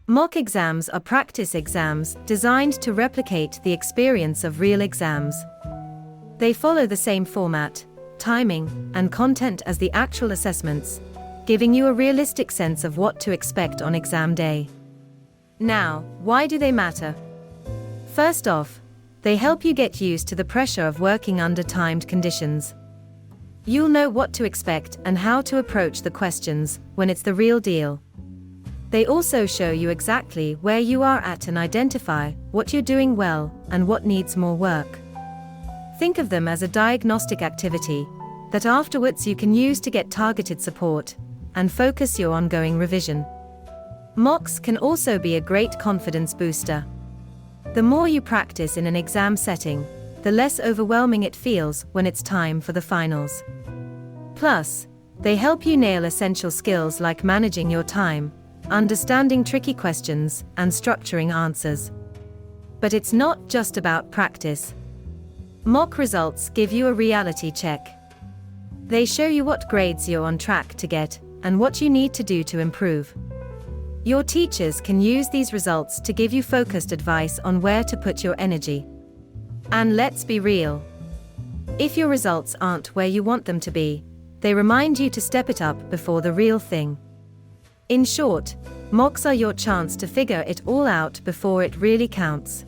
Mock exams are practice exams designed to replicate the experience of real exams. They follow the same format, timing, and content as the actual assessments, giving you a realistic sense of what to expect on exam day. Now, why do they matter? First off, they help you get used to the pressure of working under timed conditions. You'll know what to expect and how to approach the questions when it's the real deal. They also show you exactly where you are at and identify what you're doing well and what needs more work. Think of them as a diagnostic activity that afterwards you can use to get targeted support and focus your ongoing revision. Mocks can also be a great confidence booster. The more you practice in an exam setting, the less overwhelming it feels when it's time for the finals. Plus, they help you nail essential skills like managing your time, understanding tricky questions, and structuring answers. But it's not just about practice. Mock results give you a reality check. They show you what grades you're on track to get and what you need to do to improve. Your teachers can use these results to give you focused advice on where to put your energy. And let's be real. If your results aren't where you want them to be, they remind you to step it up before the real thing. In short, mocks are your chance to figure it all out before it really counts.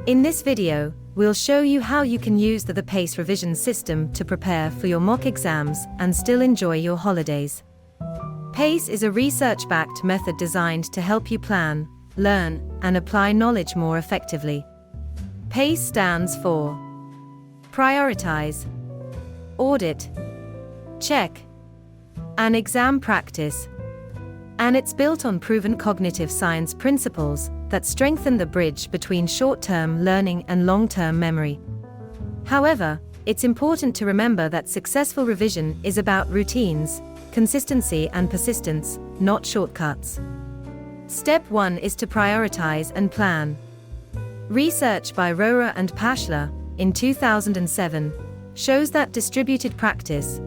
In this video, we'll show you how you can use the PACE revision system to prepare for your mock exams and still enjoy your holidays. PACE is a research-backed method designed to help you plan, learn, and apply knowledge more effectively. PACE stands for Prioritize, Audit, Check, and Exam Practice. And it's built on proven cognitive science principles that strengthen the bridge between short-term learning and long-term memory. However, it's important to remember that successful revision is about routines, consistency and persistence, not shortcuts. Step 1 is to prioritize and plan. Research by Rohrer and Paschler, in 2007, shows that distributed practice,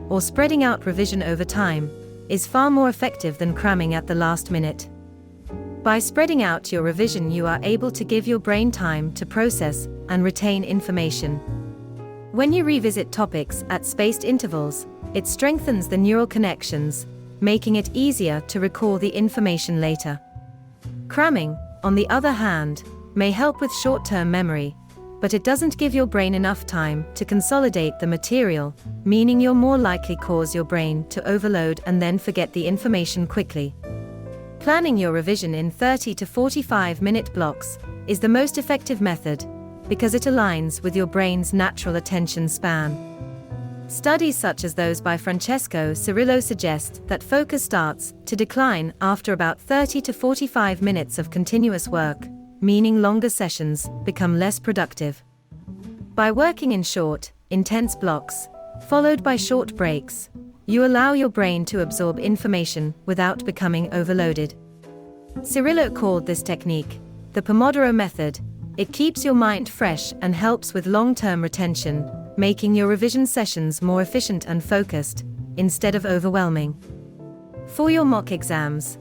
or spreading out revision over time, is far more effective than cramming at the last minute. By spreading out your revision, you are able to give your brain time to process and retain information. When you revisit topics at spaced intervals, it strengthens the neural connections, making it easier to recall the information later. Cramming, on the other hand, may help with short-term memory, but it doesn't give your brain enough time to consolidate the material, meaning you'll more likely cause your brain to overload and then forget the information quickly. Planning your revision in 30 to 45-minute blocks is the most effective method because it aligns with your brain's natural attention span. Studies such as those by Francesco Cirillo suggest that focus starts to decline after about 30 to 45 minutes of continuous work, meaning longer sessions become less productive. By working in short, intense blocks, followed by short breaks, you allow your brain to absorb information without becoming overloaded. Cirillo called this technique the Pomodoro method. It keeps your mind fresh and helps with long-term retention, making your revision sessions more efficient and focused, instead of overwhelming. For your mock exams,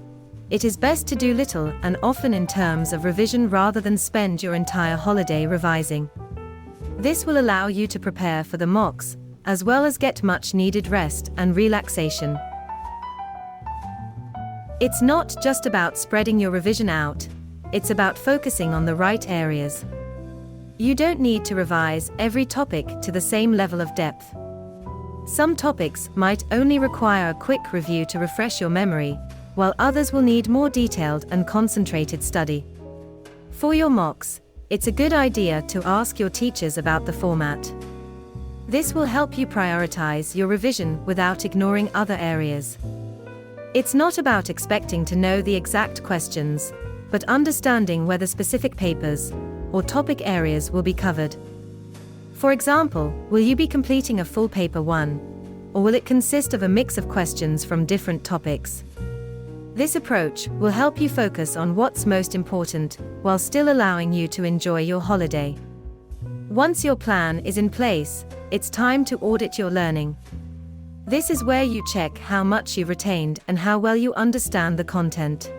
it is best to do little and often in terms of revision rather than spend your entire holiday revising. This will allow you to prepare for the mocks, as well as get much needed rest and relaxation. It's not just about spreading your revision out, it's about focusing on the right areas. You don't need to revise every topic to the same level of depth. Some topics might only require a quick review to refresh your memory, while others will need more detailed and concentrated study. For your mocks, it's a good idea to ask your teachers about the format. This will help you prioritize your revision without ignoring other areas. It's not about expecting to know the exact questions, but understanding whether specific papers or topic areas will be covered. For example, will you be completing a full paper 1, or will it consist of a mix of questions from different topics? This approach will help you focus on what's most important, while still allowing you to enjoy your holiday. Once your plan is in place, it's time to audit your learning. This is where you check how much you've retained and how well you understand the content.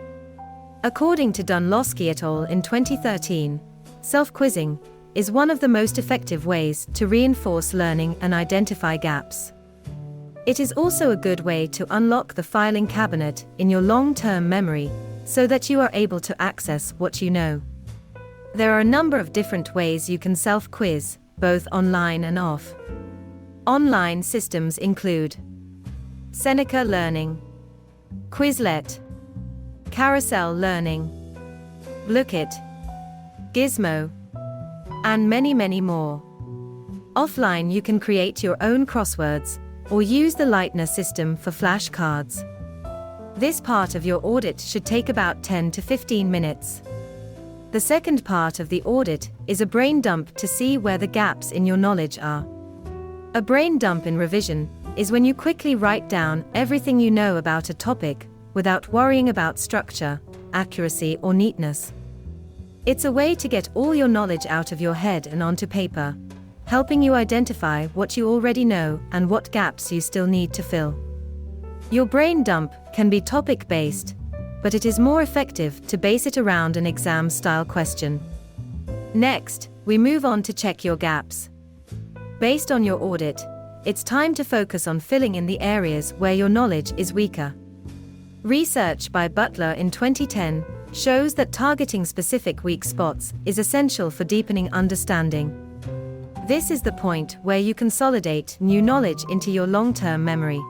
According to Dunlosky et al. In 2013, self-quizzing is one of the most effective ways to reinforce learning and identify gaps. It is also a good way to unlock the filing cabinet in your long-term memory so that you are able to access what you know. There are a number of different ways you can self-quiz, both online and off. Online systems include Seneca Learning, Quizlet, Carousel Learning, Lookit, Gizmo, and many more. Offline, you can create your own crosswords or use the Lightner system for flashcards. This part of your audit should take about 10 to 15 minutes. The second part of the audit is a brain dump to see where the gaps in your knowledge are. A brain dump in revision is when you quickly write down everything you know about a topic without worrying about structure, accuracy, or neatness. It's a way to get all your knowledge out of your head and onto paper, helping you identify what you already know and what gaps you still need to fill. Your brain dump can be topic-based, but it is more effective to base it around an exam-style question. Next, we move on to check your gaps. Based on your audit, it's time to focus on filling in the areas where your knowledge is weaker. Research by Butler in 2010 shows that targeting specific weak spots is essential for deepening understanding. This is the point where you consolidate new knowledge into your long-term memory.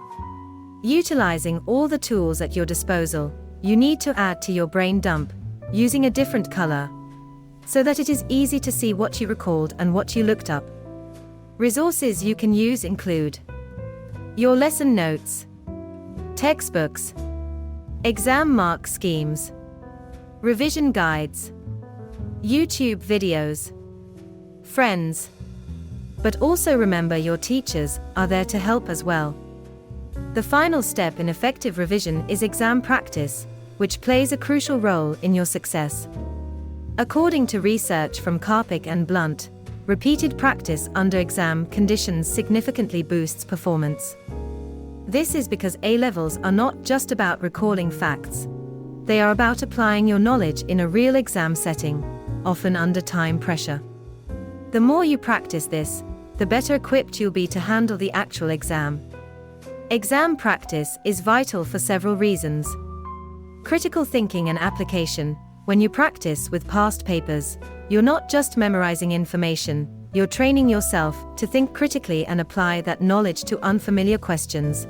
Utilizing all the tools at your disposal, you need to add to your brain dump, using a different color, so that it is easy to see what you recalled and what you looked up. Resources you can use include your lesson notes, textbooks, exam mark schemes, revision guides, YouTube videos, friends. But also remember, your teachers are there to help as well. The final step in effective revision is exam practice, which plays a crucial role in your success. According to research from Karpik and Blunt, repeated practice under exam conditions significantly boosts performance. This is because A-levels are not just about recalling facts. They are about applying your knowledge in a real exam setting, often under time pressure. The more you practice this, the better equipped you'll be to handle the actual exam. Exam practice is vital for several reasons. Critical thinking and application. When you practice with past papers, you're not just memorizing information, you're training yourself to think critically and apply that knowledge to unfamiliar questions.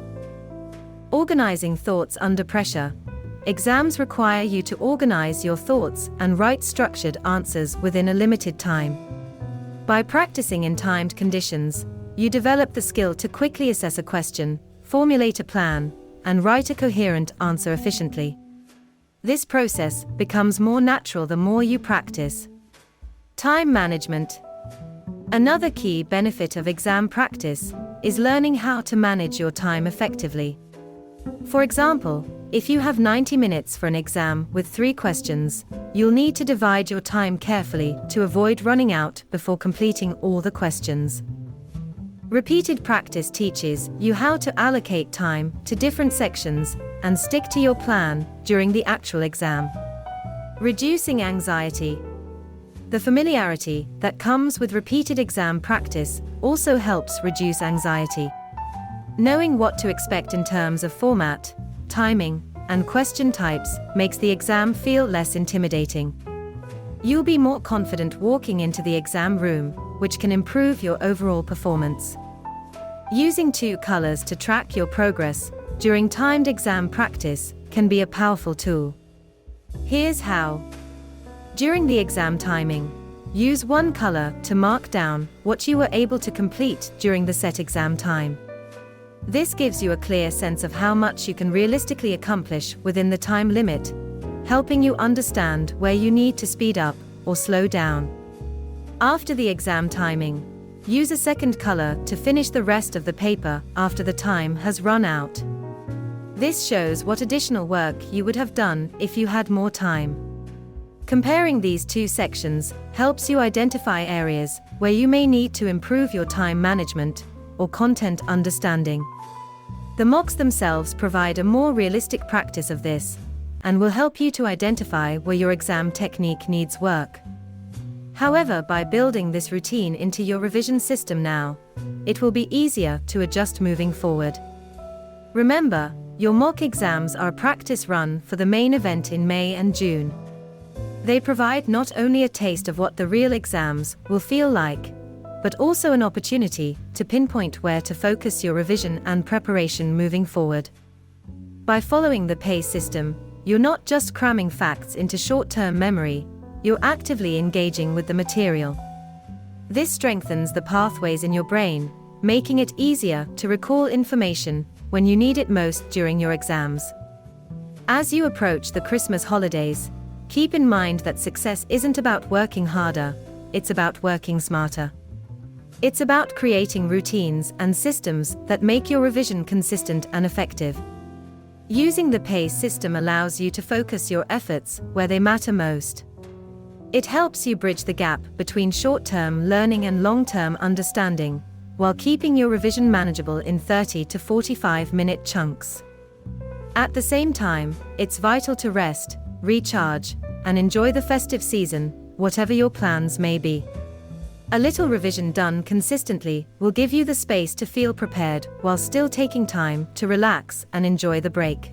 Organizing thoughts under pressure. Exams require you to organize your thoughts and write structured answers within a limited time. By practicing in timed conditions, you develop the skill to quickly assess a question, formulate a plan, and write a coherent answer efficiently. This process becomes more natural the more you practice. Time management. Another key benefit of exam practice is learning how to manage your time effectively. For example, if you have 90 minutes for an exam with 3 questions, you'll need to divide your time carefully to avoid running out before completing all the questions. Repeated practice teaches you how to allocate time to different sections and stick to your plan during the actual exam. Reducing anxiety. The familiarity that comes with repeated exam practice also helps reduce anxiety. Knowing what to expect in terms of format, timing, and question types makes the exam feel less intimidating. You'll be more confident walking into the exam room, which can improve your overall performance. Using 2 colors to track your progress during timed exam practice can be a powerful tool. Here's how. During the exam timing, use 1 color to mark down what you were able to complete during the set exam time. This gives you a clear sense of how much you can realistically accomplish within the time limit, helping you understand where you need to speed up or slow down. After the exam timing, use a 2nd color to finish the rest of the paper after the time has run out. This shows what additional work you would have done if you had more time. Comparing these 2 sections helps you identify areas where you may need to improve your time management or content understanding. The mocks themselves provide a more realistic practice of this, and will help you to identify where your exam technique needs work. However, by building this routine into your revision system now, it will be easier to adjust moving forward. Remember, your mock exams are a practice run for the main event in May and June. They provide not only a taste of what the real exams will feel like, but also an opportunity to pinpoint where to focus your revision and preparation moving forward. By following the PACE system, you're not just cramming facts into short-term memory, you're actively engaging with the material. This strengthens the pathways in your brain, making it easier to recall information when you need it most during your exams. As you approach the Christmas holidays, keep in mind that success isn't about working harder, it's about working smarter. It's about creating routines and systems that make your revision consistent and effective. Using the PACE system allows you to focus your efforts where they matter most. It helps you bridge the gap between short-term learning and long-term understanding, while keeping your revision manageable in 30 to 45-minute chunks. At the same time, it's vital to rest, recharge, and enjoy the festive season, whatever your plans may be. A little revision done consistently will give you the space to feel prepared while still taking time to relax and enjoy the break.